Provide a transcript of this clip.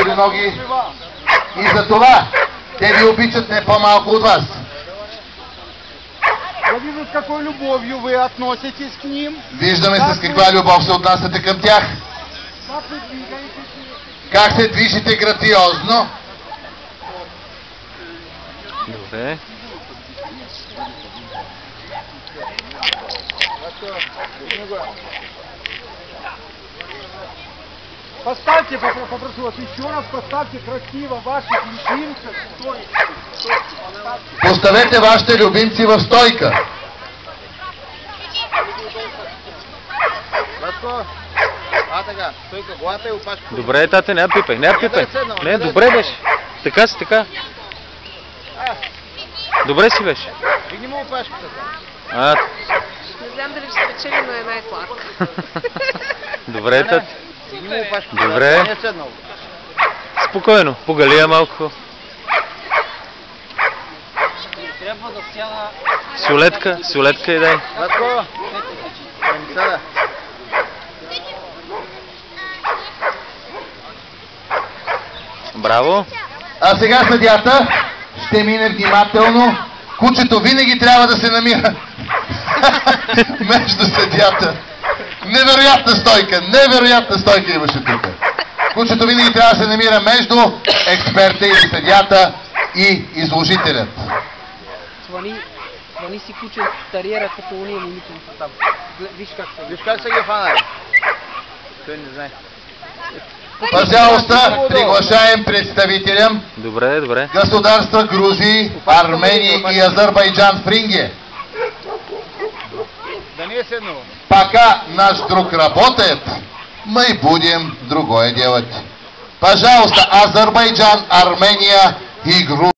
добри ноги и за това те ви обичат не по-малко от вас. Я вижу, с какой любовью вы относитесь к ним. Виждаме с каква любов се отнасяте към тях. Как се движите грациозно. Добре. Поставьте, попрошу вас, еще раз поставьте красиво ваших любимцев в стойку. Поставете вашите любимци в стойка. Добре, тате, не я пипай, не я пипай. Не, добре беше. Така си, така. Добре си беше. Вигни му опашката. Не знам дали ще спечели, но е най-клак. Добре, тате. Вигни му опашката. Добре. Не е седнал. Спокойно, погали я малко. Трябва да сяда... Сюлетка и дай. Ватко! Сяда. Браво. А сега съдията ще мине внимателно. Кучето винаги трябва да се намира между съдията. Невероятна стойка имаше тук. Кучето винаги трябва да се намира между експерта и съдията и изложителят. Свани си куче тариера като уния мимите му там. Виж как са ги фанали. Той не знае. Пожалуйста, приглашаем представителям Добре. государства Грузии, Армении и Азербайджан в ринге. Да не е седнало. Пока наш друг работает, мы будем другое делать. Пожалуйста, Азербайджан, Армения и Грузия.